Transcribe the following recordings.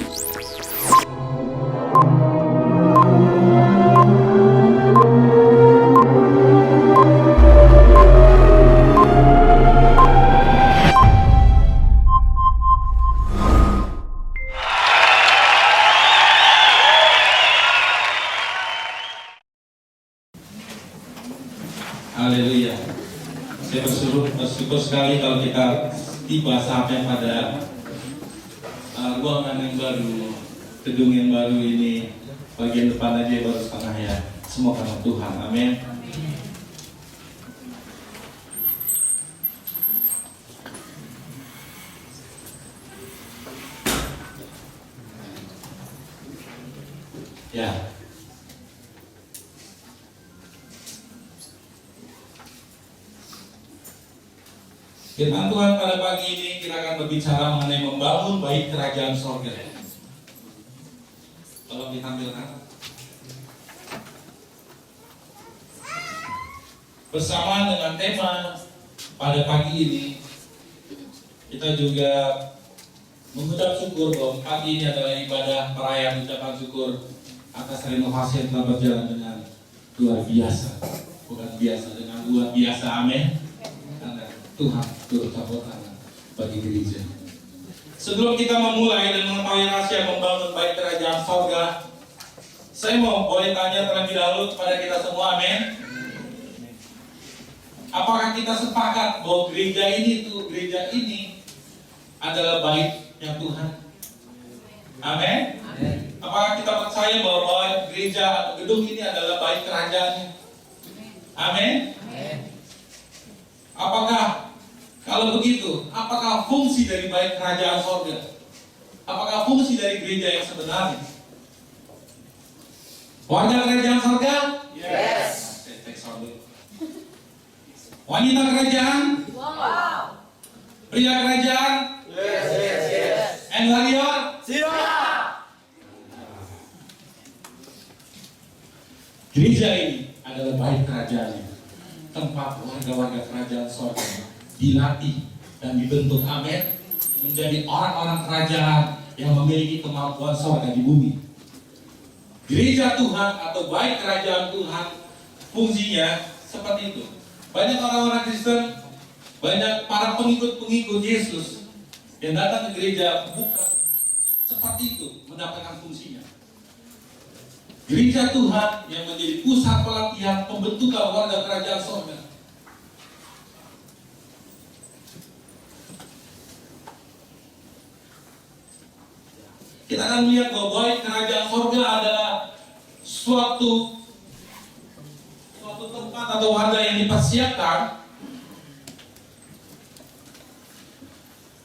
Haleluya. Saya bersyukur sekali kalau kita tiba sampai pada ruangan yang baru, gedung yang baru ini. Bagian depan aja baru setengah ya. Semua karena Tuhan. Amin. Ya. Firman Tuhan pada pagi ini kita akan berbicara mengenai membangun bait kerajaan sorga. Tolong ditampilkan. Bersama dengan tema pada pagi ini, kita juga mengucap syukur bahwa pagi ini adalah ibadah perayaan ucapan syukur atas renovasi yang telah berjalan dengan luar biasa. Bukan biasa, dengan luar biasa. Amin. Tuhan turut campur tangan bagi gereja. Sebelum kita memulai dan mengetahui rahasia membangun bait kerajaan sorga, saya boleh tanya terlebih dahulu kepada kita semua, amin. Apakah kita sepakat bahwa gereja ini adalah baitnya Tuhan? Amin. Apakah kita percaya bahwa gereja atau gedung ini adalah bait kerajaannya? Amin. Apakah kalau begitu, apakah fungsi dari bait kerajaan sorga? Apakah fungsi dari gereja yang sebenarnya? Warga kerajaan sorga? Yes. Wanita kerajaan? Wow. Pria kerajaan? Yes. And warrior? Siap. Gereja ini adalah bait kerajaannya. Tempat warga-warga kerajaan sorga dilatih dan dibentuk, amin, menjadi orang-orang kerajaan yang memiliki kemampuan sorga di bumi. Gereja Tuhan atau bait kerajaan Tuhan fungsinya seperti itu. Banyak orang-orang Kristen, banyak para pengikut-pengikut Yesus yang datang ke gereja bukan seperti itu mendapatkan fungsinya. Gereja Tuhan yang menjadi pusat pelatihan pembentukan warga kerajaan sorga. Kita akan melihat bahwa bait kerajaan sorga adalah suatu tempat atau wadah yang dipersiapkan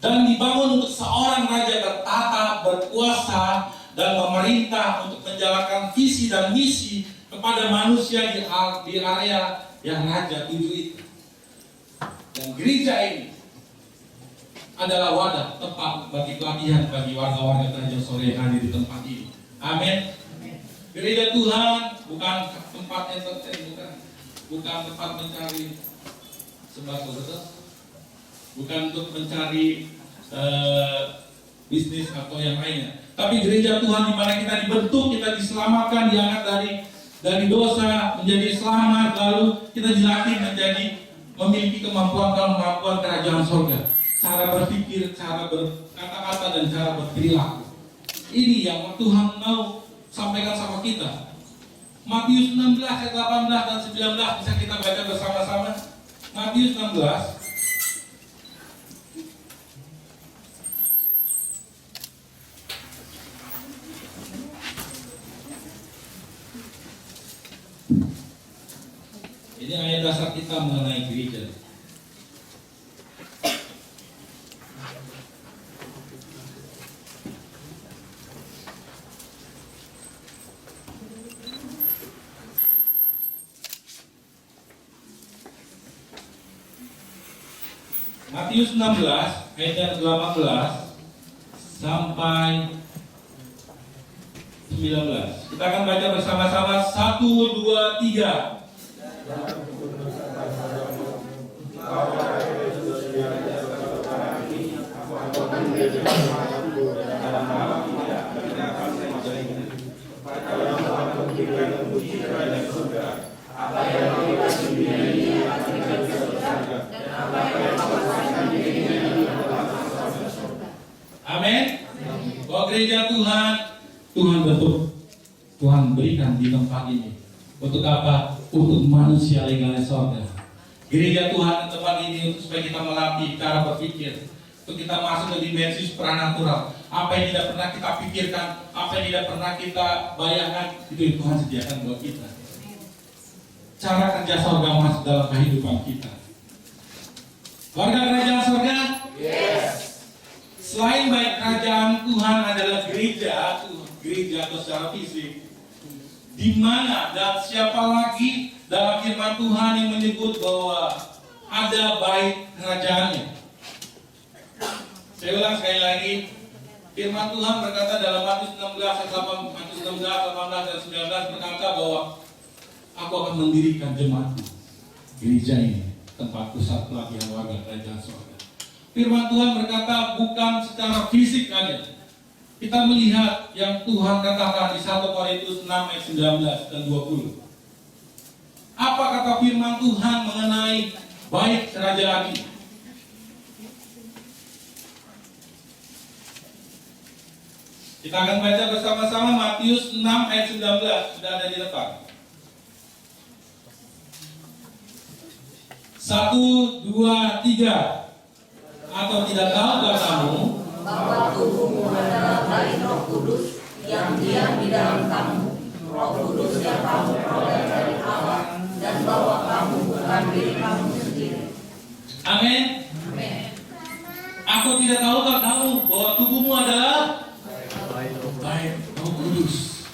dan dibangun untuk seorang raja bertata, berkuasa, dan memerintah untuk menjalankan visi dan misi kepada manusia di area yang raja tuju itu. Dan gereja ini adalah wadah tempat bagi pelatihan bagi warga-warga kerajaan sorga yang hadir di tempat ini. Amin. Gereja Tuhan bukan tempat entertain, bukan tempat mencari sembako, betul? Bukan untuk mencari bisnis atau yang lainnya. Tapi gereja Tuhan di mana kita dibentuk, kita diselamatkan, diangkat dari dosa menjadi selamat, lalu kita dilatih menjadi memiliki kemampuan kerajaan sorga. Cara berpikir, cara berkata-kata, dan cara berperilaku. Ini yang Tuhan mau sampaikan sama kita. Matius 16 ayat 18 dan 19 bisa kita baca bersama-sama. Matius 16. Ini ayat dasar kita mengenai gereja. Matius 16 ayat 18 sampai 19. Kita akan baca bersama-sama 1, 2, 3. Tuhan bentuk, Tuhan berikan di tempat ini. Untuk apa? Untuk manusia legalnya sorga. Gereja Tuhan di tempat ini untuk supaya kita melatih cara berpikir, untuk kita masuk ke dimensi supranatural. Apa yang tidak pernah kita pikirkan, apa yang tidak pernah kita bayangkan, itu yang Tuhan sediakan buat kita. Cara kerja sorga masuk dalam kehidupan kita. Warga kerajaan sorga? Yes. Selain baik kerajaan Tuhan adalah gereja atau secara fisik, di mana dan siapa lagi dalam firman Tuhan yang menyebut bahwa ada baik kerajaannya. Saya ulang sekali lagi, firman Tuhan berkata dalam Matius 16, 18 dan 19 berkata bahwa aku akan mendirikan jemaatku, gereja ini, tempat pusat pelatihan warga kerajaan surga. Firman Tuhan berkata bukan secara fisik aja. Kita melihat yang Tuhan katakan di 1 Korintus 6 ayat 19 dan 20. Apa kata firman Tuhan mengenai baik kerajaan ini? Kita akan baca bersama-sama Matius 6 ayat 19, sudah ada di depan. 1, 2, 3. Atau tidak tahukah kamu bahwa tubuhmu adalah bayi Roh Kudus yang diam di dalam kamu, Roh Kudus yang kamu peroleh dari Allah, dan bahwa kamu bukan diri kamu sendiri. Amin. Aku tidak tahukah kamu bahwa tubuhmu adalah baik Roh Kudus.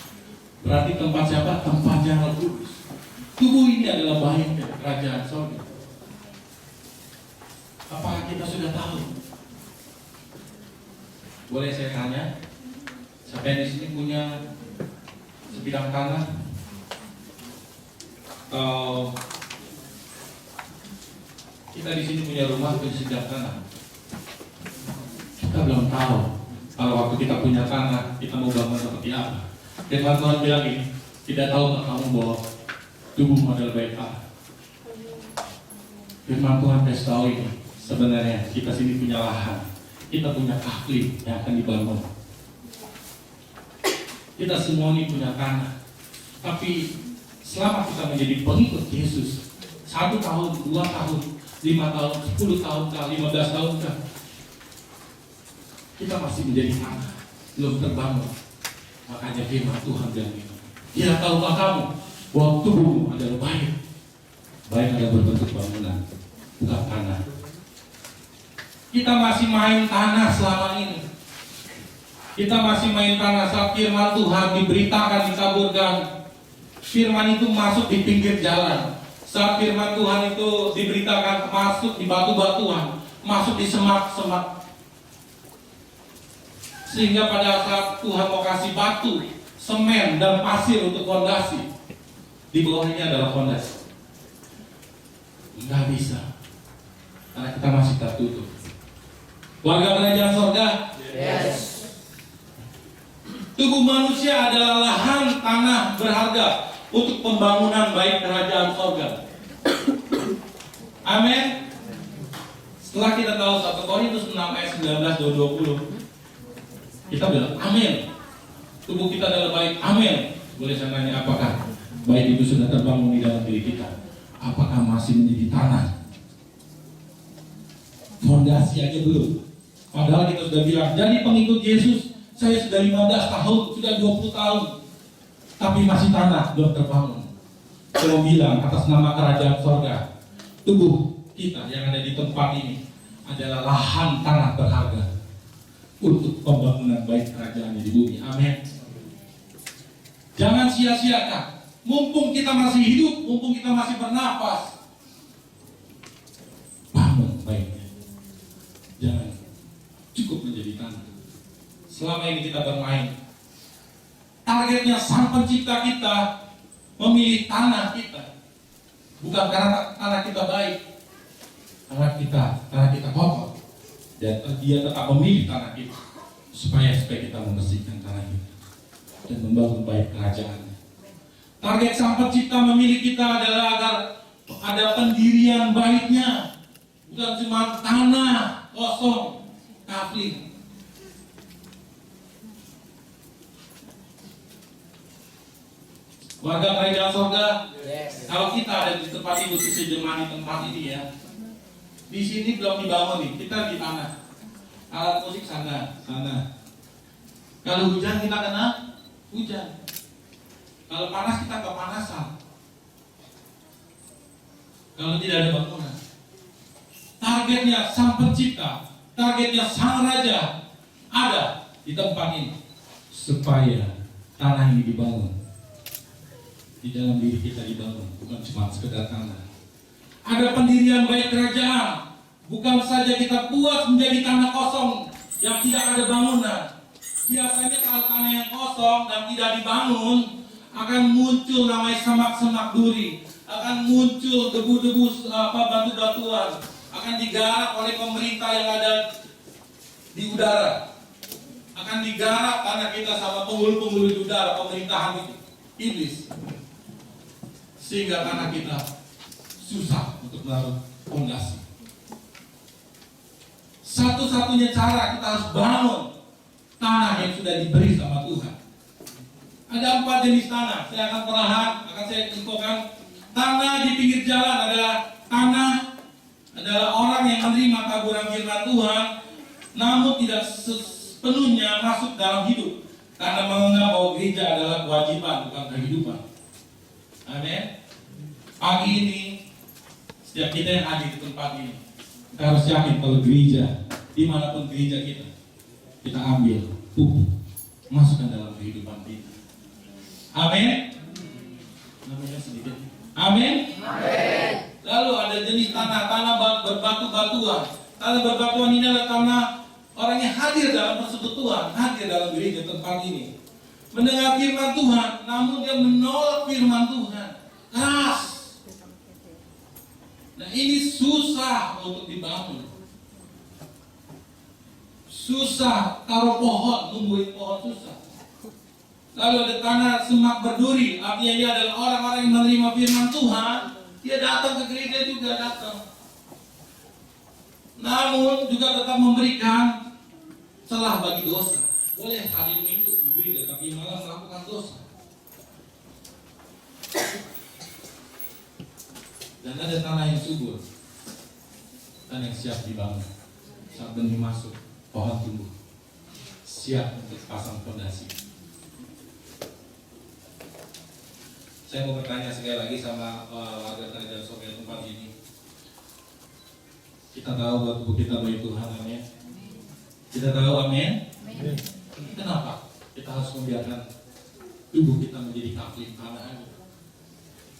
Berarti tempat siapa? Tempatnya Roh Kudus. Tubuh ini adalah baik kerajaan surga. Apakah kita sudah tahu? Boleh saya tanya? Siapa yang di sini punya sebidang tanah? Atau kita di sini punya rumah punya sebidang tanah? Kita belum tahu. Kalau waktu kita punya tanah, kita mau bangun seperti apa? Dan Tuhan bilang ini, tidak tahu kamu bahwa tubuhmu adalah baik Allah. Firman Tuhan kasih tahu ini. Sebenarnya kita sini punya lahan, kita punya kahli yang akan dibangun. Kita semua ini punya tanah. Tapi selama kita menjadi pengikut Yesus, 1 tahun, 2 tahun, 5 tahun, 10 tahun, 15 tahun, kita masih menjadi tanah, belum terbangun. Makanya firman Tuhan bilang ini, tidak tahukah kamu bahwa tubuhmu adalah baik. Baik adalah berbentuk bangunan, bukan tanah. Kita masih main tanah selama ini. Kita masih main tanah saat firman Tuhan diberitakan, ditaburkan. Firman itu masuk di pinggir jalan. Saat firman Tuhan itu diberitakan masuk di batu-batuan, masuk di semak-semak. Sehingga pada saat Tuhan mau kasih batu, semen dan pasir untuk fondasi, di bawahnya adalah fondasi. Nggak bisa, karena kita masih tertutup. Warga kerajaan surga? Yes. Tubuh manusia adalah lahan tanah berharga untuk pembangunan baik kerajaan surga. Amin. Setelah kita tahu 1 Korintus 6 ayat 19 dan 20, kita bilang amin. Tubuh kita adalah baik, amin. Boleh saya tanya, apakah baik itu sudah terbangun di dalam diri kita? Apakah masih menjadi tanah? Fondasi aja belum. Padahal kita sudah bilang, jadi pengikut Yesus, saya sudah 15 tahun, sudah 20 tahun. Tapi masih tanah, belum terbangun. Saya bilang, atas nama kerajaan surga, tubuh kita yang ada di tempat ini adalah lahan tanah berharga untuk pembangunan baik kerajaannya di bumi. Amin. Jangan sia-siakan. Mumpung kita masih hidup, mumpung kita masih bernapas, bangun baiknya. Jangan cukup menjadi tanah. Selama ini kita bermain. Targetnya Sang Pencipta kita memilih tanah kita. Bukan karena tanah kita baik, karena kita kotor. Dan dia tetap memilih tanah kita supaya kita membersihkan tanah kita dan membangun baik kerajaan. Target Sang Pencipta memilih kita adalah agar ada pendirian baiknya, bukan cuma tanah kosong, kafling. Warga kerajaan sorga, Yes. kalau kita ada di tempat ini, khususnya jemaah di tempat ini ya, di sini belum dibangun nih, kita di tanah. Alat musik sana. Kalau hujan kita kena hujan. Kalau panas kita kepanasan. Kalau tidak ada bangunan. Targetnya sang pencipta, targetnya sang raja ada di tempat ini supaya tanah ini dibangun. Di dalam diri kita dibangun, bukan cuma sekedar tanah. Ada pendirian bait kerajaan, bukan saja kita buat menjadi tanah kosong yang tidak ada bangunan. Biasanya kalau tanah yang kosong dan tidak dibangun, akan muncul namanya semak-semak duri, akan muncul debu-debu batu-batuan, akan digarap oleh pemerintah yang ada di udara, akan digarap tanah kita sama penghulu-penghulu di udara, pemerintahan itu, iblis, sehingga tanah kita susah untuk menaruh fondasi. Satu-satunya cara kita harus bangun tanah yang sudah diberi sama Tuhan. Ada 4 jenis tanah. Saya akan perlahan akan saya infokan. Tanah di pinggir jalan adalah orang yang menerima kaburan firman Tuhan, namun tidak sepenuhnya masuk dalam hidup karena menganggap bahwa gereja adalah kewajiban bukan kehidupan. Amin. Pagi ini setiap kita yang hadir di tempat ini, kita harus yakin kalau gereja, dimanapun gereja kita ambil pupuk, masukkan dalam kehidupan kita. Amin. Namanya sedikit. Amin. Amin. Lalu ada jenis tanah berbatu-batuan. Tanah berbatuan ini adalah tanah orang yang hadir dalam persekutuan, hadir dalam gereja tempat ini, mendengar firman Tuhan, namun dia menolak firman Tuhan, keras. Nah ini susah untuk dibangun. Susah, taruh pohon, tumbuhin pohon susah. Lalu ada tanah semak berduri, artinya dia adalah orang-orang yang menerima firman Tuhan. Dia datang ke gereja juga datang, namun juga tetap memberikan celah bagi dosa. Boleh hadir minggu di gereja, tapi malah melakukan dosa. Dan ada tanah yang subur, tanah yang siap dibangun. Saat benih masuk, pohon tumbuh, siap untuk pasang fondasi. Saya mau bertanya sekali lagi sama warga kerajaan sorga tempat ini. Kita tahu bahwa tubuh kita bagi Tuhan, amin. Kita tahu, amin. Kenapa kita harus membiarkan tubuh kita menjadi kafir tanah,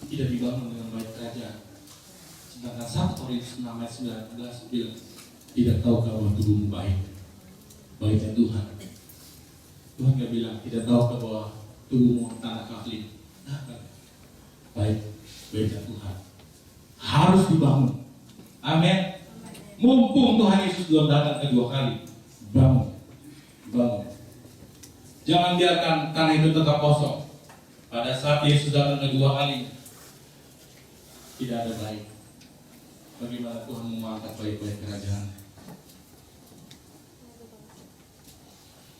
tidak dibangun dengan baik kerajaan? Sedangkan 1 Korintus 6 ayat 19 bilang, tidak tahukah bahwa tubuhmu baiknya Tuhan. Tuhan gak bilang, tidak tahukah bahwa tubuhmu tanah kafir. Baiknya Tuhan harus dibangun. Amin. Mumpung Tuhan Yesus belum datang kedua kali, bangun. Jangan biarkan tanah itu tetap kosong. Pada saat Yesus datang kedua kali, tidak ada baik. Bagaimana Tuhan mengangkat baik-baik kerajaan?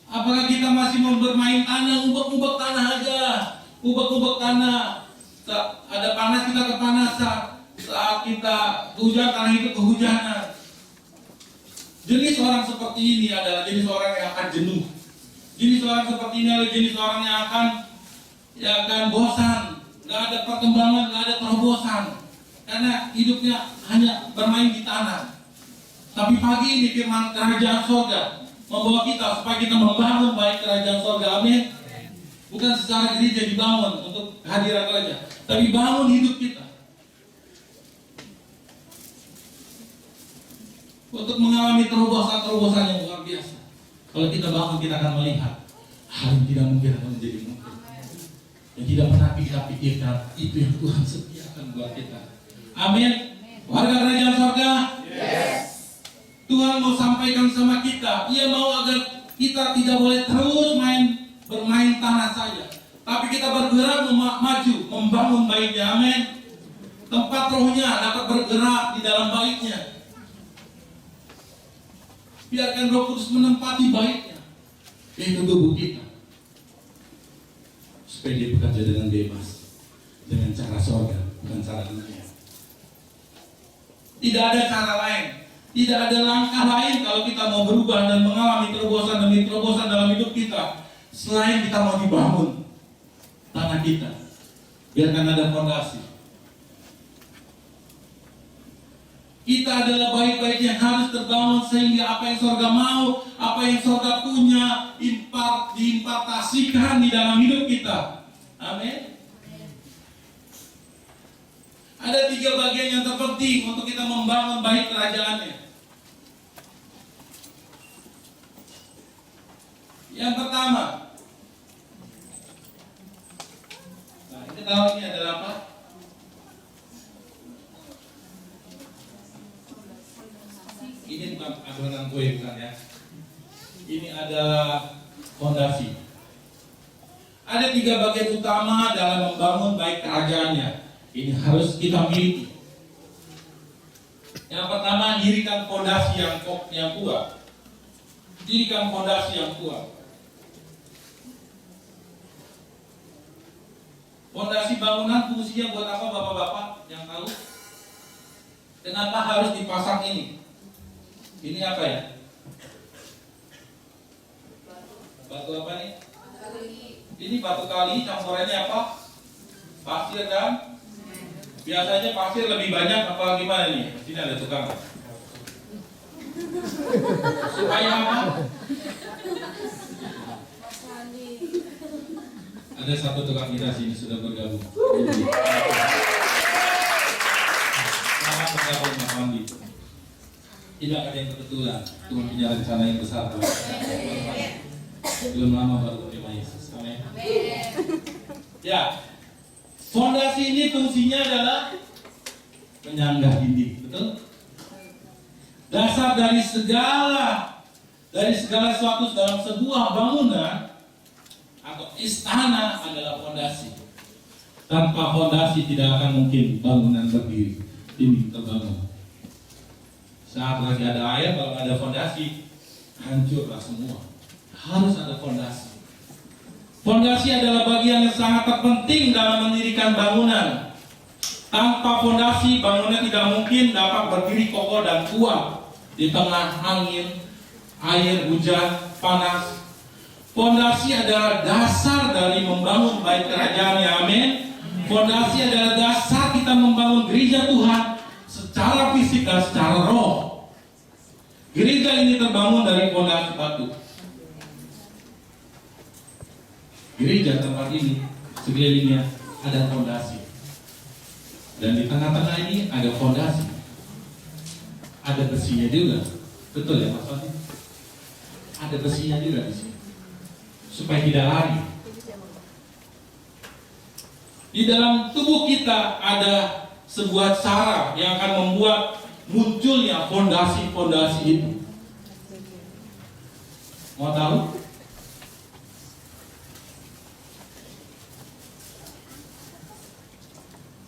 Apakah kita masih mau bermain tanah, ubek-ubek tanah aja, ubek-ubek tanah? Ada panas kita kepanasan, saat kita hujan tanah itu kehujanan. Jenis orang seperti ini adalah jenis orang yang akan jenuh. Jenis orang seperti ini adalah jenis orang yang akan bosan, nggak ada perkembangan, nggak ada terobosan, karena hidupnya hanya bermain di tanah. Tapi pagi ini firman kerajaan sorga membawa kita supaya kita membangun baik kerajaan sorga, amin. Bukan secara gereja dibangun untuk kehadiran raja, tapi bangun hidup kita untuk mengalami terobosan-terobosan yang luar biasa. Kalau kita bangun, kita akan melihat hal yang tidak mungkin akan menjadi mungkin. Yang tidak pernah kita pikirkan, itu yang Tuhan sediakan buat kita. Amin. Warga kerajaan sorga, Yes. Tuhan mau sampaikan sama kita, Ia mau agar kita tidak boleh terus bermain tanah saja, tapi kita bergerak maju, membangun baiknya, amin. Tempat rohnya dapat bergerak di dalam baiknya. Biarkan Roh Kudus menempati baiknya, yaitu tubuh kita, supaya dia bekerja dengan bebas. dengan cara surga, bukan cara dunia. Tidak ada cara lain, tidak ada langkah lain kalau kita mau berubah dan mengalami terobosan demi terobosan dalam hidup kita, selain kita mau dibangun tanah kita, biarkan ada fondasi. Kita adalah baik-baik yang harus terbangun sehingga apa yang surga mau, apa yang surga punya, diimpartasikan di dalam hidup kita. Amin. Ada 3 bagian yang terpenting untuk kita membangun baik kerajaannya. Yang pertama, nah ini tahu ini adalah apa? Ini bukan adonan kue, bukan ya. Ini adalah fondasi. Ada 3 bagian utama dalam membangun baik kerajaannya. Ini harus kita miliki. Yang pertama, dirikan fondasi yang kuat. Dirikan fondasi yang kuat. Fondasi bangunan fungsinya buat apa, bapak-bapak yang tahu? Kenapa harus dipasang ini? Ini apa ya? Batu apa nih? Ini batu kali, campurannya apa? Pasir kan? Biasanya pasir lebih banyak apa gimana nih? Sini ada tukang. Supaya apa? Ada satu tukang kita sini sudah bergabung. Selamat bergabung Mas Wandi. Tidak ada yang kebetulan, Tuhan punya rencana yang besar. Belum lama baru terima Yesus. Amin. Ya, fondasi ini fungsinya adalah menyanggah dinding, betul? Dasar dari segala sesuatu dalam sebuah bangunan atau istana adalah fondasi. Tanpa fondasi tidak akan mungkin bangunan berdiri, dinding terbangun. Saat lagi ada air, kalau ada fondasi, hancurlah semua. Harus ada fondasi. Fondasi adalah bagian yang sangat terpenting dalam mendirikan bangunan. Tanpa fondasi, bangunan tidak mungkin dapat berdiri kokoh dan kuat di tengah angin, air, hujan, panas. Fondasi adalah dasar dari membangun baik kerajaannya. Amin. Fondasi adalah dasar kita membangun gereja Tuhan secara fisik dan secara roh. Gereja ini terbangun dari fondasi batu. Gereja tempat ini sekelilingnya ada fondasi. Dan di tengah-tengah ini ada fondasi. Ada besinya juga. Betul ya Mas Wati? Ada besinya juga di sini. Supaya tidak lari. Di dalam tubuh kita ada sebuah cara yang akan membuat munculnya fondasi-fondasi itu. Mau tahu?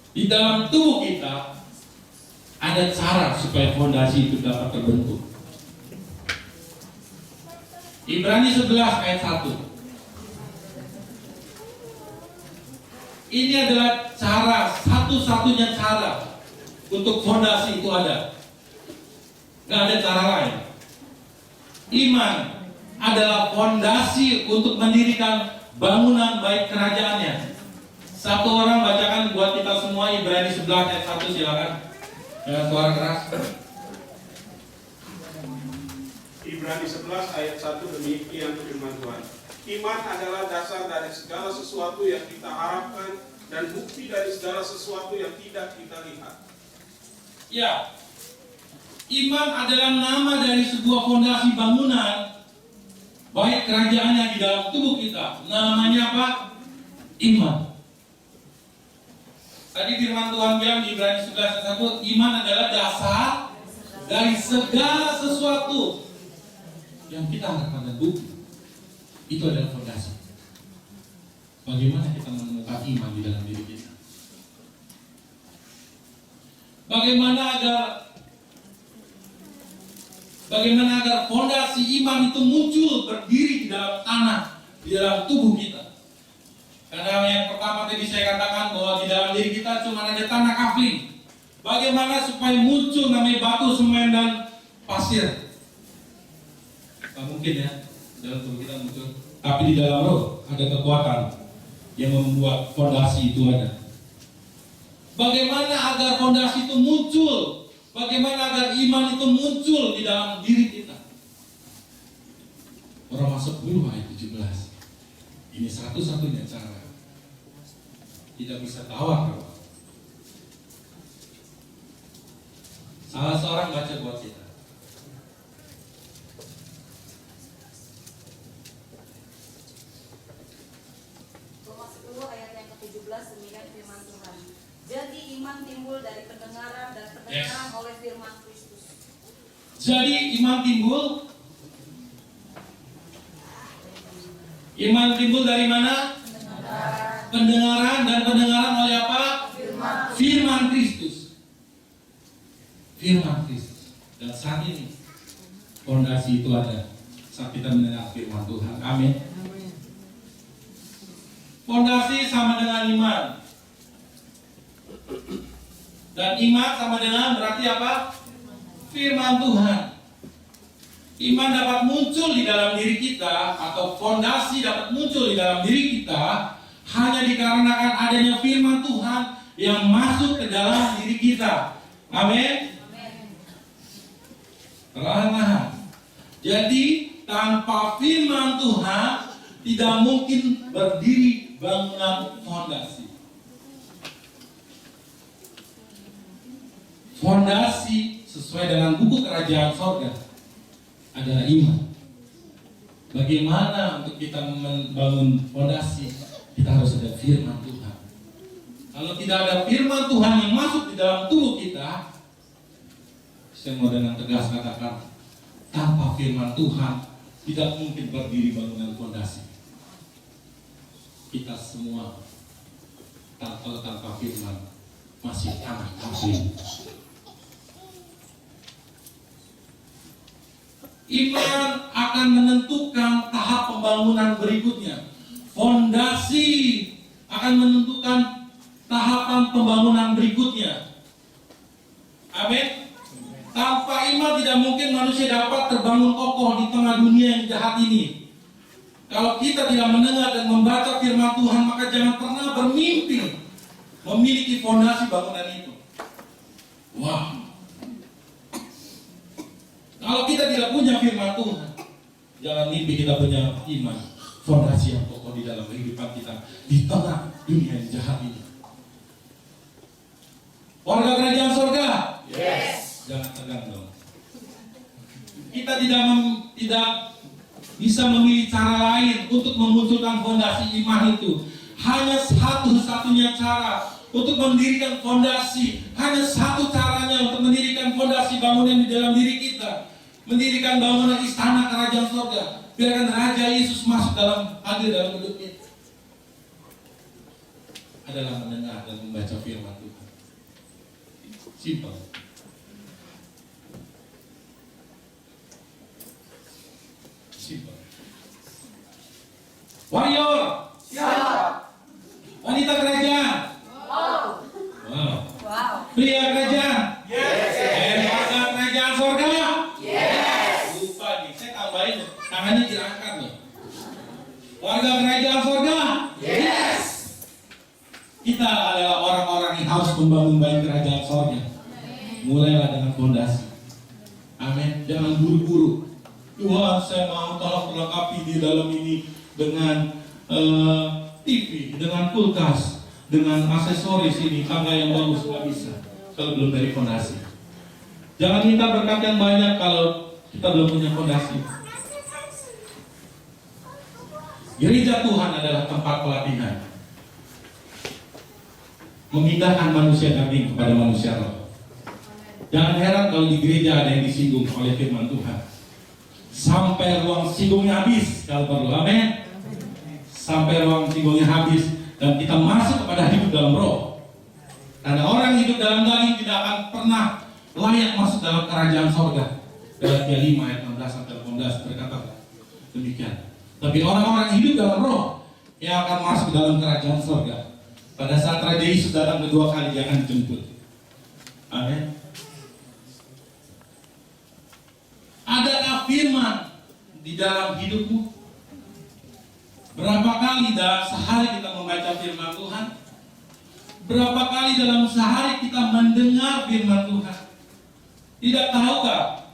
Di dalam tubuh kita ada cara supaya fondasi itu dapat terbentuk. Ibrani 11 ayat 1. Ini adalah cara, satu-satunya cara untuk fondasi itu ada. Nggak ada cara lain. Iman adalah fondasi untuk mendirikan bangunan baik kerajaannya. Satu orang bacakan buat kita semua Ibrani 11 ayat 1, silakan. Dengan suara keras. Ibrani 11 ayat 1, demikian firman Tuhan. Iman adalah dasar dari segala sesuatu yang kita harapkan dan bukti dari segala sesuatu yang tidak kita lihat. Ya, iman adalah nama dari sebuah fondasi bangunan baik kerajaannya di dalam tubuh kita. Namanya apa? Iman. Tadi firman Tuhan bilang di Ibrani 11 ayat 1, iman adalah dasar dari segala sesuatu yang kita harapkan dan bukti. Itu adalah fondasi. Bagaimana kita menemukan iman di dalam diri kita? Bagaimana agar fondasi iman itu muncul berdiri di dalam tanah, di dalam tubuh kita? Karena yang pertama tadi saya katakan bahwa di dalam diri kita cuma ada tanah kafling. Bagaimana supaya muncul namanya batu, semen, dan pasir? Tak mungkin ya, dalam tubuh kita muncul. Tapi di dalam roh ada kekuatan yang membuat fondasi itu ada. Bagaimana agar fondasi itu muncul? Bagaimana agar iman itu muncul di dalam diri kita? Roma 10 ayat 17. Ini satu-satunya cara. Tidak bisa tawar. Salah seorang baca buat kita. Roma 10 ayat yang ke-17 demikian firman Tuhan. Jadi iman timbul dari pendengaran dan pendengaran oleh firman Kristus. Jadi iman timbul. Iman timbul dari mana? Pendengaran, dan pendengaran oleh apa? Firman Kristus. Firman Kristus. Dan saat ini fondasi itu ada saat kita mendengar firman Tuhan. Amin. Fondasi sama dengan iman. Dan iman sama dengan berarti apa? Firman Tuhan. Iman dapat muncul di dalam diri kita, atau fondasi dapat muncul di dalam diri kita hanya dikarenakan adanya firman Tuhan yang masuk ke dalam diri kita. Amin. Perlahan-lahan. Jadi tanpa firman Tuhan tidak mungkin berdiri bangunan fondasi. Fondasi sesuai dengan buku Kerajaan Sorga adalah iman. Bagaimana untuk kita membangun fondasi? Kita harus ada firman Tuhan. Kalau tidak ada firman Tuhan yang masuk di dalam tubuh kita, saya mau dengan tegas katakan, tanpa firman Tuhan tidak mungkin berdiri bangunan fondasi. Kita semua tanpa firman masih tanah kafling. Iman akan menentukan tahap pembangunan berikutnya. Fondasi akan menentukan tahapan pembangunan berikutnya. Amin. Tanpa iman tidak mungkin manusia dapat terbangun kokoh di tengah dunia yang jahat ini. Kalau kita tidak mendengar dan membaca firman Tuhan, maka jangan pernah bermimpi memiliki fondasi bangunan itu. Wah. Kalau kita tidak punya firman Tuhan, jangan mimpi kita punya iman, fondasi yang kokoh di dalam kehidupan kita di tengah dunia yang jahat ini. Warga kerajaan sorga, yes. Jangan tegang dong. Kita tidak bisa memilih cara lain untuk memunculkan fondasi iman itu. Hanya satu-satunya cara untuk mendirikan fondasi, hanya satu caranya untuk mendirikan fondasi bangunan di dalam diri kita, mendirikan bangunan istana kerajaan sorga. Biarkan Raja Yesus masuk hadir dalam hidup kita. Adalah mendengar dan membaca firman Tuhan. Simpel. Simpel. Warrior, siap. Wanita kerajaan. Wow. Pria kerajaan. Yes. Warga kerajaan sorga. Yes. Lupa nih, saya tambahin tangannya diangkat nih. Warga kerajaan sorga. Yes. Kita adalah orang-orang yang harus membangun baik kerajaan sorga. Mulailah dengan fondasi. Amin. Jangan buru-buru. Tuhan, saya mau tolong melengkapi di dalam ini dengan TV, dengan kulkas, dengan aksesoris ini, tangga yang bagus, nggak bisa kalau belum dari fondasi. Jangan minta berkat yang banyak kalau kita belum punya fondasi. Gereja Tuhan adalah tempat pelatihan, memindahkan manusia daging kepada manusia roh. Jangan heran kalau di gereja ada yang disinggung oleh firman Tuhan, sampai ruang singgungnya habis kalau perlu. Amin. Sampai ruang singgungnya habis dan kita masuk kepada hidup dalam roh. Karena orang hidup dalam daging tidak akan pernah layak masuk dalam kerajaan sorga. Galatia 5 ayat 16 sampai 18 berkata demikian. Tapi orang-orang hidup dalam roh yang akan masuk dalam kerajaan sorga. Pada saat Raja Yesus datang kedua kali, jangan dijemput. Amin. Adakah firman di dalam hidupmu? Berapa kali dalam sehari kita membaca firman Tuhan? Berapa kali dalam sehari kita mendengar firman Tuhan? Tidak tahukah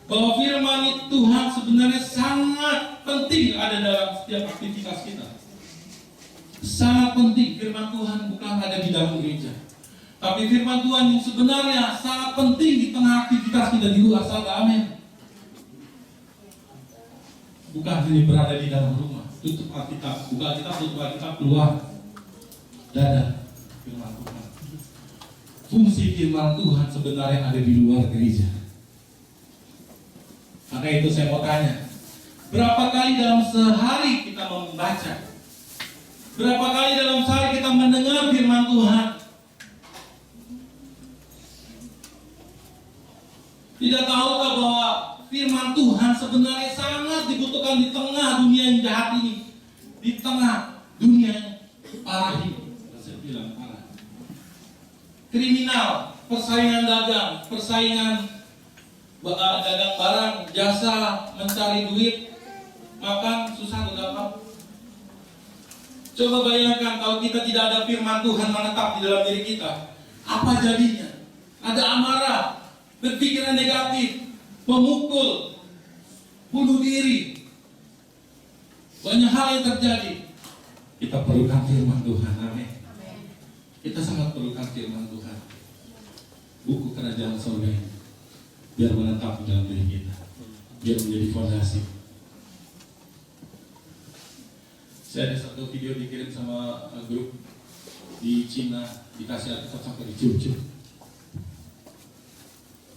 bahwa firman Tuhan sebenarnya sangat penting ada dalam setiap aktivitas kita? Sangat penting. Firman Tuhan bukan ada di dalam gereja, tapi firman Tuhan yang sebenarnya sangat penting di tengah aktivitas kita di luar sana. Amin. Bukan hanya berada di dalam rumah, tutup Alkitab, buka Alkitab, tutup Alkitab, keluar. Dada firman Tuhan. Fungsi firman Tuhan sebenarnya ada di luar gereja. Karena itu saya mau tanya, berapa kali dalam sehari kita membaca? Berapa kali dalam sehari kita mendengar firman Tuhan? Tidak tahukah bahwa firman Tuhan sebenarnya sangat dibutuhkan di tengah dunia yang jahat ini, di tengah dunia yang parah ini. Saya bilang parah. Kriminal, persaingan dagang, persaingan dagang barang, jasa, mencari duit, makan susah atau gampang. Coba bayangkan kalau kita tidak ada firman Tuhan menetap di dalam diri kita, apa jadinya? Ada amarah, berpikiran negatif, memukul, bunuh diri. Banyak hal yang terjadi. Kita perlukan firman Tuhan, amin. Kita sangat perlukan firman Tuhan. Buku kerajaan surga ini, biar menetap di dalam diri kita, biar menjadi fondasi. Saya ada satu video dikirim sama grup di Cina, dikasih Alkitab sampai dicium-cium.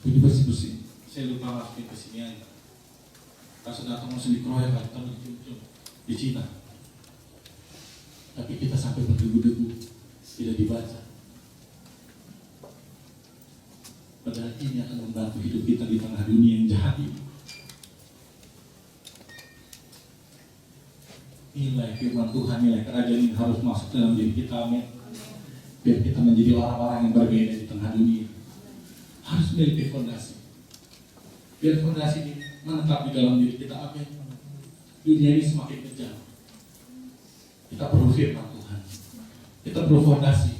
Ini bersih-bersih. Saya lupa masukin ke sini aja. Pas datang langsung dikeroyok, Alkitab dicium-cium di Cina. Tapi kita sampai berdebu-debu, tidak dibaca. Padahal ini akan membantu hidup kita di tengah dunia yang jahat ini. Nilai firman Tuhan, nilai kerajaan ini harus masuk dalam diri kita, amin. Biar kita menjadi orang-orang yang berbeda di tengah dunia. Harus memiliki fondasi. Biar fondasi ini menetap di dalam diri kita, amin. Dunia ini semakin kejam. Kita perlu firman Tuhan. Kita perlu fondasi.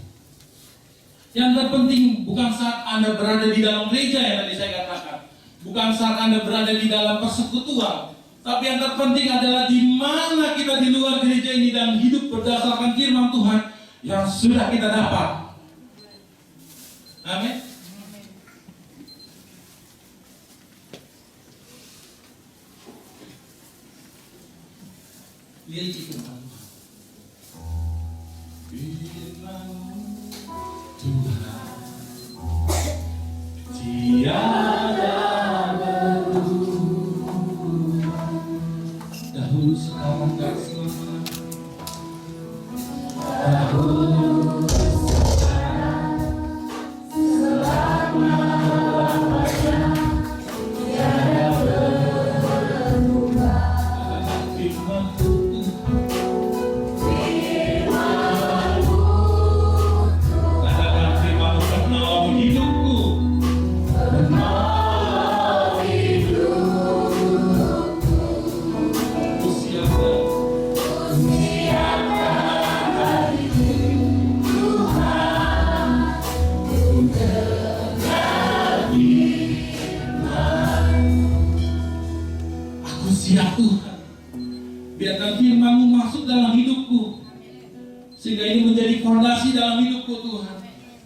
Yang terpenting bukan saat Anda berada di dalam gereja yang tadi saya katakan, bukan saat Anda berada di dalam persekutuan, tapi yang terpenting adalah di mana kita di luar gereja ini dan hidup berdasarkan firman Tuhan yang sudah kita dapat. Amin. Lihat firman Tuhan. Firman Tuhan tiada dahulu sekarang dan selamanya. Dahulu sekarang selama-lamanya tiada berubah. Firman Tuhan, katakan firman Tuhan menolong hidupku, menolong hidupku. Kusiapkan hariku, Tuhan, untuk dengar firman. Aku siap Tuhan, biarkan firman-Mu masuk dalam hidupku, sehingga ini menjadi fondasi dalam hidupku Tuhan.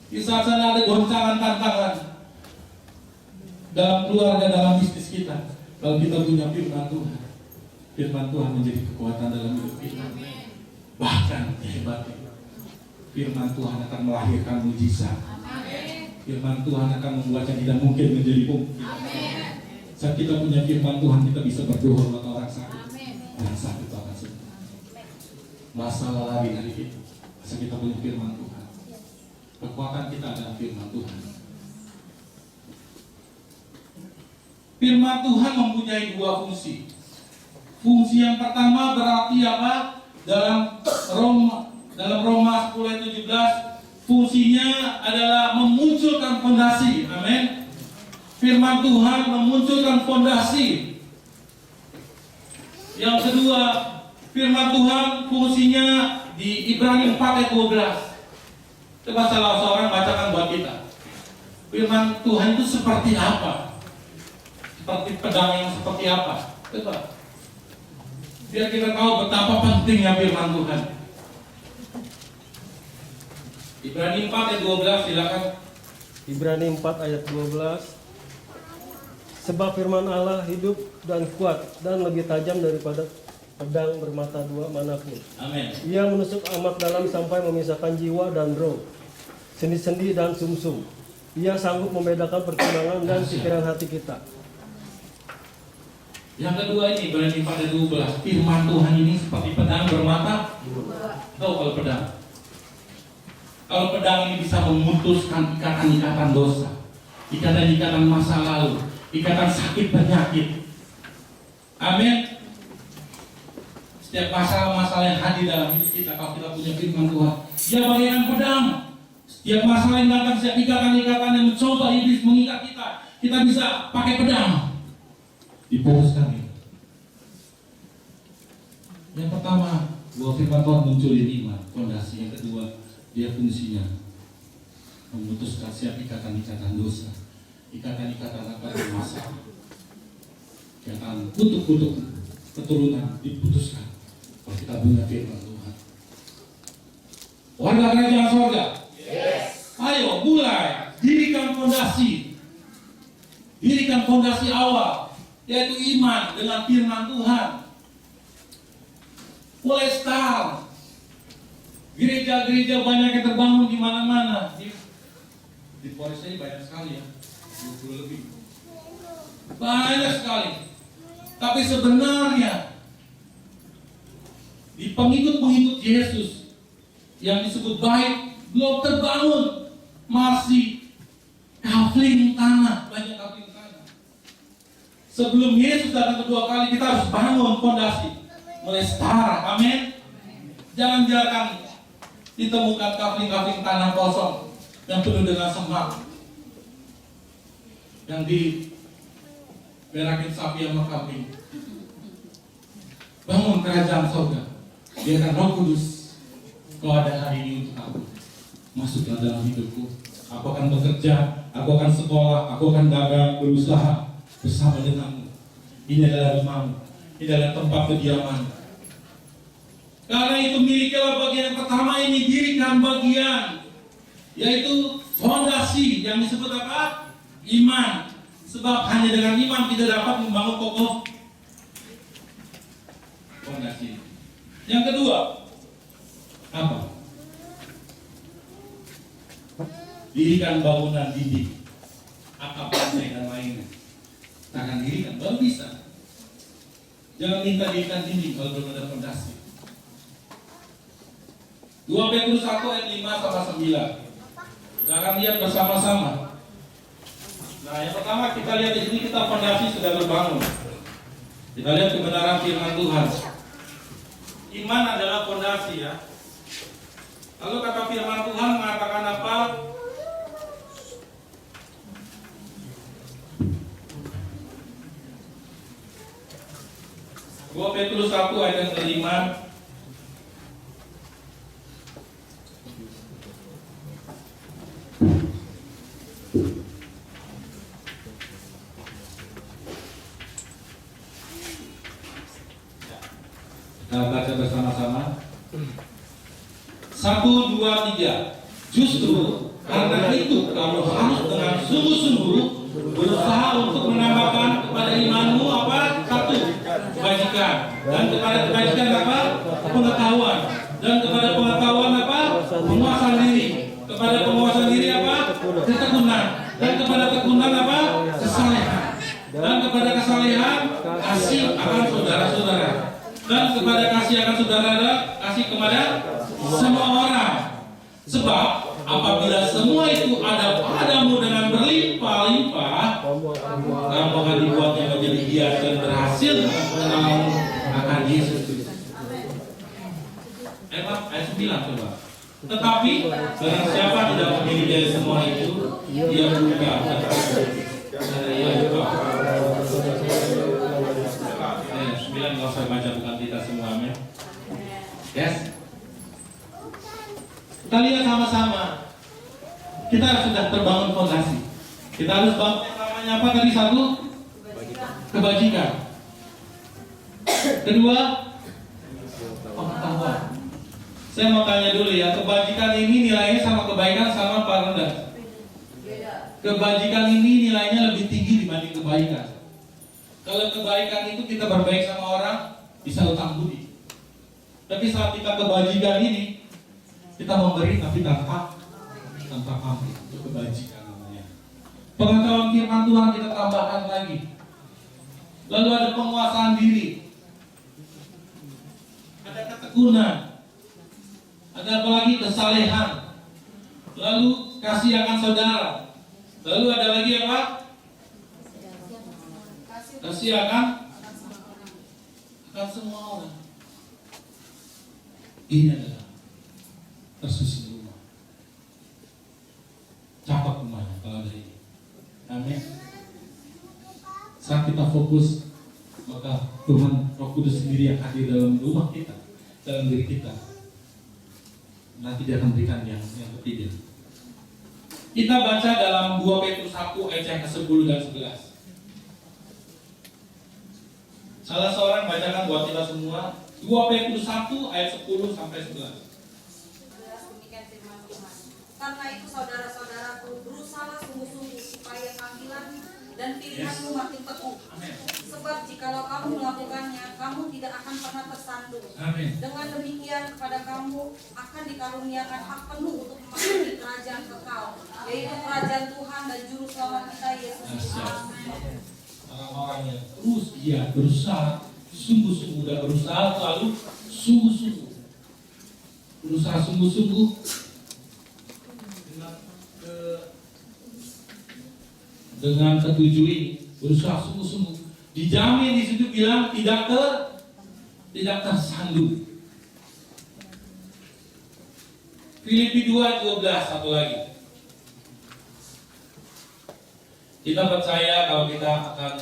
Di saat sana ada goncangan tantangan dalam keluarga, dalam bisnis kita, kalau kita punya firman Tuhan, firman Tuhan menjadi kekuatan dalam hidup kita. Bahkan hebatnya, firman Tuhan akan melahirkan mujizat. Firman Tuhan akan membuat yang tidak mungkin menjadi mungkin. Saat kita punya firman Tuhan, kita bisa berdoa buat orang sakit. Orang sakit akan sembuh. Masalah lari dari kita. Saat kita punya firman Tuhan, kekuatan kita adalah firman Tuhan. Firman Tuhan mempunyai dua fungsi. Fungsi yang pertama berarti apa? dalam Roma 10 ayat 17, fungsinya adalah memunculkan fondasi. Amin. Firman Tuhan memunculkan fondasi. Yang kedua, firman Tuhan fungsinya di Ibrani 4 ayat 12. Coba salah seorang bacakan buat kita. Firman Tuhan itu seperti apa? Seperti pedang yang seperti apa? Coba. Biar kita tahu betapa pentingnya firman Tuhan. Ibrani 4 ayat 12, silakan. Ibrani 4 ayat 12. Sebab firman Allah hidup dan kuat dan lebih tajam daripada pedang bermata dua manapun. Amin. Ia menusuk amat dalam sampai memisahkan jiwa dan roh, sendi-sendi dan sumsum. Ia sanggup membedakan pertimbangan dan pikiran hati kita. Yang kedua ini Ibrani 4 ayat 12. Firman Tuhan ini seperti pedang bermata. Tahu kalau pedang? Kalau pedang ini bisa memutuskan ikatan-ikatan dosa, ikatan-ikatan masa lalu, ikatan sakit penyakit. Amin. Setiap masalah-masalah yang hadir dalam hidup kita, kalau kita punya firman Tuhan, dia bagaikan pedang. Setiap masalah yang datang, setiap ikatan-ikatan yang mencoba iblis mengikat kita bisa pakai pedang. Diputuskan ini. Yang pertama, bahwa firman Tuhan muncul di iman, fondasi. Yang kedua, dia fungsinya memutuskan setiap ikatan-ikatan dosa, ikatan-ikatan apa yang masalah, ikatan kutuk-kutuk keturunan diputuskan kalau kita punya firman Tuhan. Warga kerajaan sorga, yes. Ayo mulai dirikan fondasi awal, yaitu iman dengan firman Tuhan. Mulai start. Gereja-gereja banyak yang terbangun di mana-mana. Di Polres ini banyak sekali ya, 20 lebih. Banyak sekali. Tapi sebenarnya di pengikut-pengikut Yesus yang disebut baik belum terbangun, masih kafling tanah, banyak kafling tanah. Sebelum Yesus datang kedua kali, kita harus bangun fondasi, mulai setara. Amin. Jangan biarkan ditemukan kafling-kafling tanah kosong yang penuh dengan semak, yang diberakin sapi sama kambing. Bangun kerajaan surga. Biarkan Roh Kudus, kau ada hari ini untuk aku. Masuklah dalam hidupku. Aku akan bekerja, aku akan sekolah, aku akan dagang, berusaha bersama denganmu. Ini adalah rumahmu, ini adalah tempat kediaman. Karena itu milikilah bagian yang pertama ini, dirikan bagian, yaitu fondasi yang disebut apa? Iman. Sebab hanya dengan iman kita dapat membangun kokoh fondasi. Yang kedua, apa? Dirikan bangunan dinding, atap lantai dan lainnya. Kita akan dirikan, baru bisa. Jangan minta dirikan dinding kalau belum ada fondasi. 2 Petrus 1 ayat 5-9. Kita akan lihat bersama-sama. Nah, yang pertama kita lihat di sini, kita fondasi sudah terbangun. Kita lihat kebenaran firman Tuhan. Iman adalah fondasi ya. Lalu kata firman Tuhan mengatakan apa? Dua Petrus 1 ayat yang kelima. Kita baca bersama-sama. 1, 2, 3. Justru karena itu kamu harus dengan sungguh-sungguh berusaha untuk menambahkan kepada imanmu apa? 1, kebajikan. Dan kepada kebajikan apa? Pengetahuan. Dan kepada pengetahuan apa? Penguasaan diri. Kepada penguasaan diri apa? Ketekunan. Dan kepada ketekunan apa? Kesalehan. Dan kepada kesalehan kasih akan saudara-saudara. Dan kepada kasih akan saudara, kasih kepada semua orang. Sebab apabila semua itu ada padamu dengan berlimpah-limpah, kamu akan dibuatnya menjadi hias dan berhasil mengenal akan Yesus. ayat 9 coba. Tetapi barang siapa tidak memilih dari semua itu, dia buka. Dia buka. Ayat 9 nggak usah baca, bukan kita semua, amin. Yes. Kita lihat sama-sama. Kita sudah terbangun fondasi. Kita harus bangun yang namanya apa tadi? Satu, kebajikan. Kedua, pengetahuan. Saya mau tanya dulu ya, kebajikan ini nilainya sama kebaikan sama apa rendah? Kebajikan ini nilainya lebih tinggi dibanding kebaikan. Kalau kebaikan itu kita berbaik sama orang, bisa utang budi. Tapi saat kita kebajikan ini, kita memberi tapi tanpa pamrih. Itu kebajikan namanya. Pengetahuan firman Tuhan kita tambahkan lagi. Lalu ada penguasaan diri, ada ketekunan, ada apa lagi? Kesalehan. Lalu kasih akan saudara. Lalu ada lagi apa? Kasih akan semua orang. Ini adalah tersusun rumah. Catat rumahnya kalau ada ini. Amin. Saat kita fokus, maka Tuhan Roh Kudus sendiri yang hadir dalam rumah kita, dalam diri kita. Nanti dia akan berikan yang ketiga. Kita baca dalam 2 Petrus 1 ayat yang ke-10 dan 11. Salah seorang bacakan buat kita semua. 2 Petrus 1 ayat 10 sampai 11. Demikian firman Tuhan. Karena itu saudara-saudaraku, berusahalah sungguh-sungguh supaya panggilan dan pilihanmu makin teguh. Amin. Sebab jikalau kamu melakukannya, kamu tidak akan pernah tersandung. Amin. Dengan demikian kepada kamu akan dikaruniakan hak penuh untuk memasuki kerajaan kekal, yaitu kerajaan Tuhan dan Juru Selamat kita Yesus Kristus. Amin. Orang-orang yang terus dia berusaha sungguh-sungguh dan berusaha selalu sungguh-sungguh, berusaha sungguh-sungguh dengan ketujuh ini, berusaha sungguh-sungguh, dijamin di situ bilang tidak tersandung. Filipi 2:12 satu lagi. Kita percaya kalau kita akan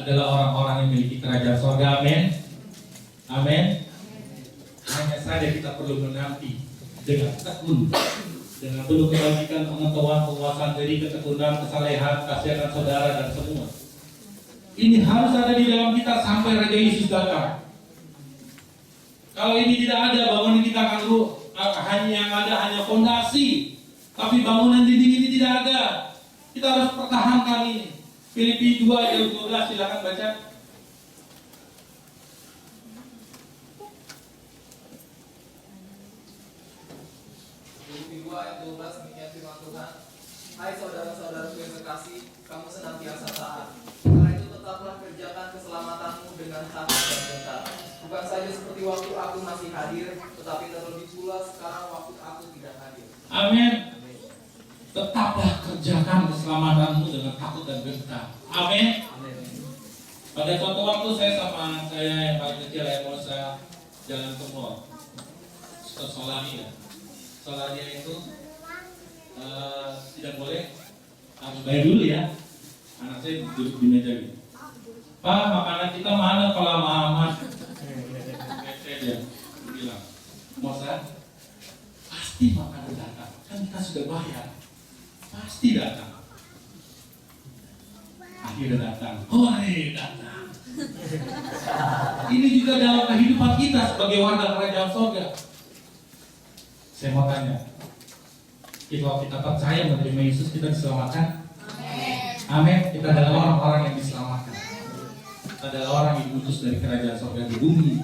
adalah orang-orang yang memiliki kerajaan surga. Amin. Amin. Hanya saja kita perlu menanti dengan tekun, dengan penuh kebajikan, pengetahuan, penguasaan diri, ketekunan, kesalehan, kasih akan saudara dan semua. Ini harus ada di dalam kita sampai Raja Yesus datang. Kalau ini tidak ada, bangunan kita akan hanya fondasi, tapi bangunan dinding ini tidak ada. Kita harus pertahankan ini. Filipi 2:12 silakan baca. Filipi 2:12 demikian firman Tuhan. Hai saudara-saudaraku yang terkasih, kamu senantiasa taat. Karena itu tetaplah kerjakan keselamatanmu dengan takut dan gentar. Bukan saja seperti waktu aku masih hadir, tetapi terlebih pula sekarang waktu aku tidak hadir. Amin. Tetaplah kerjakan keselamatanmu dengan takut dan gentar. Amin. Pada suatu waktu saya yang paling kecil Emosa jalan ke mall ke Solania. Solania itu tidak boleh, harus bayar dulu ya. Anak saya duduk di meja gitu. Pak, makanan kita mana kalau lama amat? Dia bilang, Mosa, pasti makanan datang. Kan kita sudah bayar. Pasti datang. Akhirnya datang. Hore, datang. Ini juga dalam kehidupan kita sebagai warga kerajaan surga. Saya mau tanya, kalau kita percaya menerima Yesus, kita diselamatkan? Amin. Kita adalah orang-orang yang diselamatkan. Kita adalah orang yang diutus dari kerajaan surga di bumi.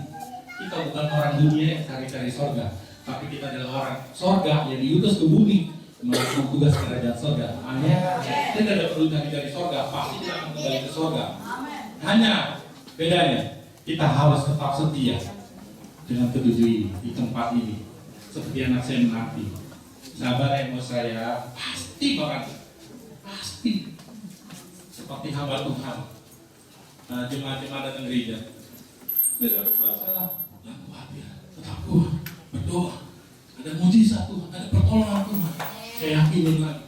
Kita bukan orang dunia yang cari-cari surga, tapi kita adalah orang surga yang diutus ke bumi melakukan tugas kerajaan surga. Amin. Kita tidak perlu cari-cari surga, pasti kita akan kembali ke surga. Hanya bedanya, kita harus tetap setia dengan ketujuh ini di tempat ini. Seperti anak saya menanti. Sabar Emo saya, pasti banget. Pasti. Seperti hamba Tuhan. Jemaat-jemaat datang gereja. Tidak ada masalah, jangan khawatir. tetap kuat, berdoa. Ada mujizat Tuhan, ada pertolongan Tuhan. Saya yakinin lagi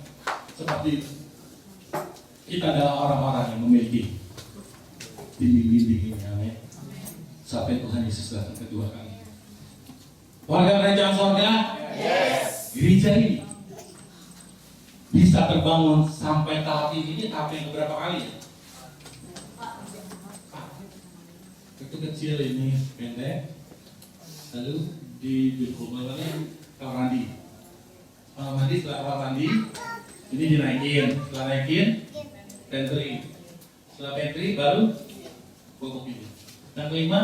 seperti itu. Kita adalah orang-orang yang memiliki bimbing-bimbing ini, amin. Sampai Tuhan Yesus datang kedua kali. Warga kerajaan sorga, gereja ini bisa terbangun sampai tahap ini tahap yang beberapa kali? Itu kecil, ini pendek. Lalu di kumpulannya kamar mandi. Kamar mandi, setelah kamar mandi ini dinaikin, setelah naikin pantry, setelah pantry baru bokok ini. Yang kelima,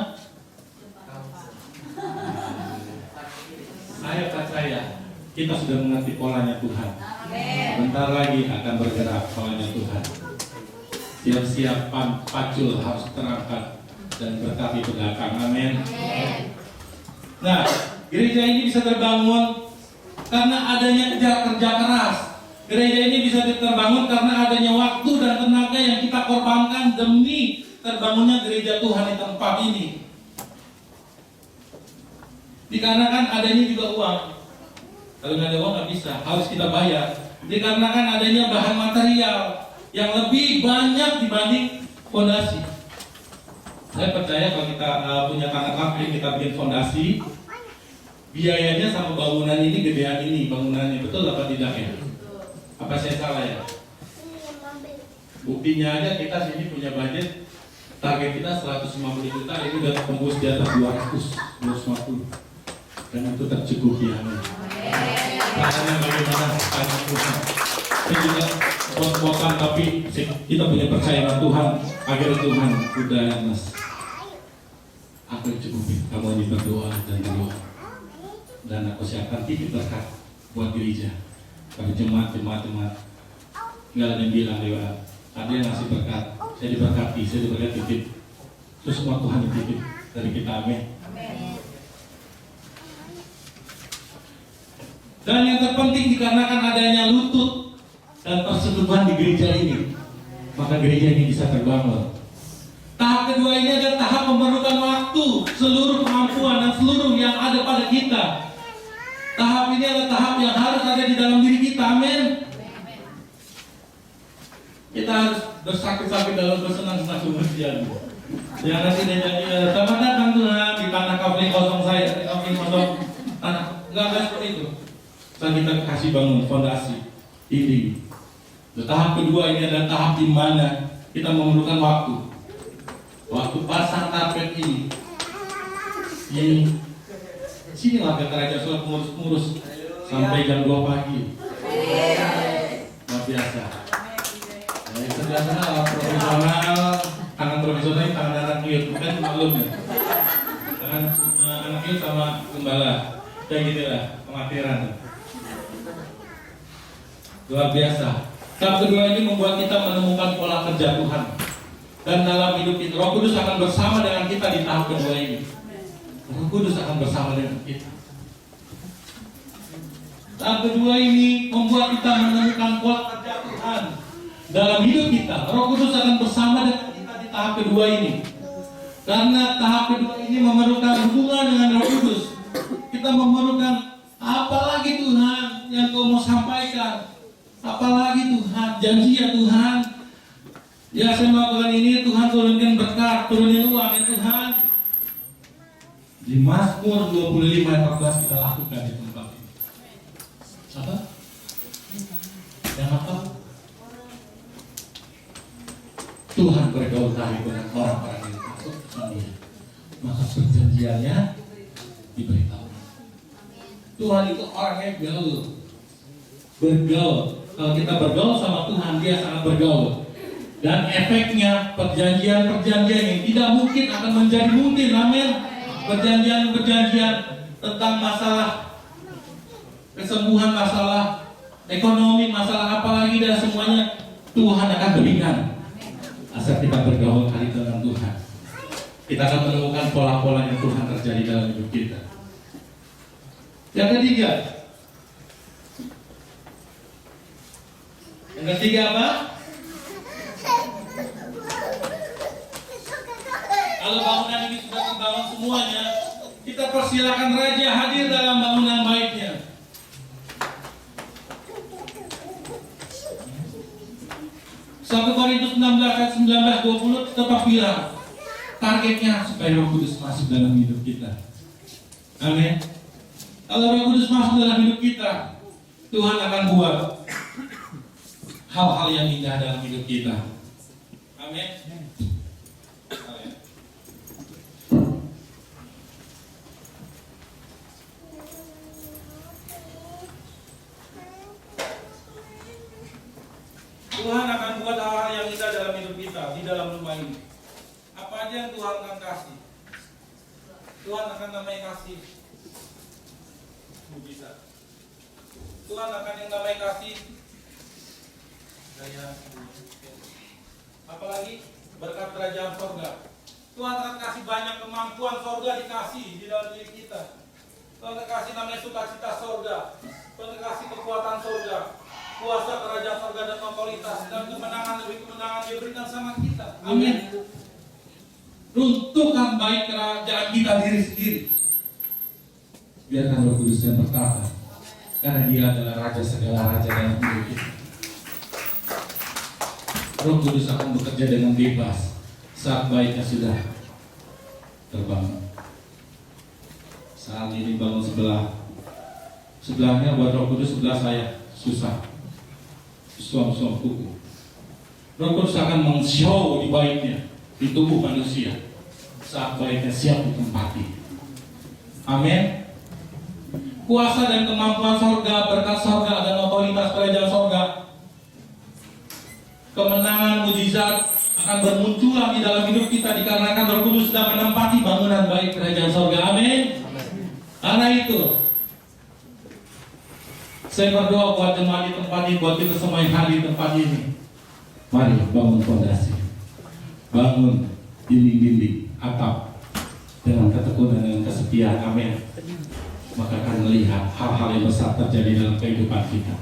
saya percaya kita sudah mengerti polanya Tuhan. Bentar lagi akan bergerak polanya Tuhan. Siap-siap pacul harus terangkat dan berkati belakang. Amin. Nah, gereja ini bisa terbangun karena adanya kerja keras. Gereja ini bisa terbangun karena adanya waktu dan tenaga yang kita korbankan demi terbangunnya gereja Tuhan di tempat ini. Dikarenakan adanya juga uang. Kalau nggak ada uang nggak bisa, harus kita bayar. Dikarenakan adanya bahan material yang lebih banyak dibanding fondasi. Saya percaya kalau kita punya tanah kafling, kita bikin fondasi, biayanya sama bangunan ini gedean ini, bangunannya betul apa tidak ya? Apa saya salah ya? Buktinya aja kita sini punya budget, target kita 150 juta, ini udah tembus di atas 250, dan itu tercukupi. Amin. Caranya bagaimana? Tanya Tuhan. Saya juga pot-potan, tapi kita punya percaya Tuhan, agar Tuhan udah mas. Aku yang cukupi, kamu ini berdoa dan berdoa, dan aku siapkan titip berkat buat gereja, bagi jemaat. Nggak ada yang bilang lewat, ada yang ngasih berkat, saya diberkati titip. Itu semua Tuhan dititip dari kita, amin. Dan yang terpenting dikarenakan adanya lutut dan persetubuhan di gereja ini, maka gereja ini bisa terbangun. Tahap kedua ini adalah tahap memerlukan waktu, seluruh kemampuan dan seluruh yang ada pada kita. Tahap ini adalah tahap yang harus ada di dalam diri kita, amin. Kita harus bersakit-sakit dalam bersenang-senang kemudian. Yang nanti dia nyanyi, selamat datang Tuhan di tanah kafling kosong saya, kafling kosong tanah. Enggak seperti itu. Setelah kita kasih bangun fondasi ini. Tahap kedua ini adalah tahap di mana kita memerlukan waktu. Waktu pasang karpet ini, sini warga kerajaan sudah ngurus sampai jam 2 pagi. Luar biasa. Yang sebelah sana profesional, tangan profesional, tangan anak youth, bukan maklum ya. Tangan anak youth sama gembala, kayak gitu lah, pengatiran. Luar biasa. Tahap kedua ini membuat kita menemukan pola kerja Tuhan. Dan dalam hidup kita, Roh Kudus akan bersama dengan kita di tahap kedua ini. Roh Kudus akan bersama dengan kita. Tahap kedua ini membuat kita menemukan pola kerja Tuhan dalam hidup kita. Roh Kudus akan bersama dengan kita di tahap kedua ini. Karena tahap kedua ini memerlukan hubungan dengan Roh Kudus. Kita memerlukan apalagi Tuhan yang Kau mau sampaikan. Apalagi Tuhan, janji ya Tuhan. Ya saya melakukan ini, Tuhan turunkan berkat, turunin uang ya Tuhan. Di Mazmur 25 ayat 14 kita lakukan di tempat ini. Apa? Yang apa? Tuhan bergaul lagi dengan orang-orang yang takut sama Dia. Maka perjanjiannya diberitahu. Tuhan itu orangnya gaul, bergaul. Kalau kita bergaul sama Tuhan, Dia sangat bergaul. Dan efeknya perjanjian-perjanjian yang tidak mungkin akan menjadi mungkin, amin. Perjanjian-perjanjian tentang masalah kesembuhan, masalah ekonomi, masalah apalagi dan semuanya Tuhan akan berikan. Asal kita bergaul kali dengan Tuhan, kita akan menemukan pola-pola yang Tuhan terjadi dalam hidup kita. Yang ketiga apa? Kalau bangunan ini sudah terbangun semuanya, kita Kita persilakan Raja hadir dalam bangunan baiknya. 1 Korintus 16 ayat 19-20 tetap bilang targetnya supaya Roh Kudus masuk dalam hidup kita. Amin. Kalau Roh Kudus masuk dalam hidup kita, Tuhan akan buat hal-hal yang indah dalam hidup kita. Amin. Tuhan akan buat hal-hal yang indah dalam hidup kita di dalam rumah ini. Apa aja yang Tuhan akan kasih? Tuhan akan namanya kasih mujizat. Tuhan akan yang namanya kasih daya. Apalagi berkat kerajaan sorga. Tuhan akan kasih banyak kemampuan sorga dikasih di dalam diri kita. Tuhan akan kasih namanya sukacita sorga. Tuhan akan kasih kekuatan sorga. Kuasa kerajaan sorga dan otoritas dan kemenangan demi kemenangan dia berikan sama kita. Amin. Runtuhkan baik kerajaan kita diri sendiri. Biarkan Roh Kudus yang bertata, karena Dia adalah Raja segala raja dalam hidup kita. Roh Kudus akan bekerja dengan bebas saat baiknya sudah terbangun. Saat ini bangun sebelahnya buat Roh Kudus, sebelah saya susah. Suam-suam kuku. Roh Kudus akan meng-show di baiknya di tubuh manusia saat baiknya siap ditempati. Amin. Kuasa dan kemampuan sorga, berkat sorga dan otoritas kerajaan sorga, kemenangan mujizat akan bermunculan di dalam hidup kita dikarenakan Roh Kudus sudah menempati bangunan baik kerajaan sorga. Amin. Karena itu saya berdoa buat jemaat di tempat ini, buat kita semua yang hadir di tempat ini. Mari bangun fondasi, bangun dinding-dinding, atap dengan ketekunan dan kesetiaan. Amin. Maka akan melihat hal-hal yang besar terjadi dalam kehidupan kita.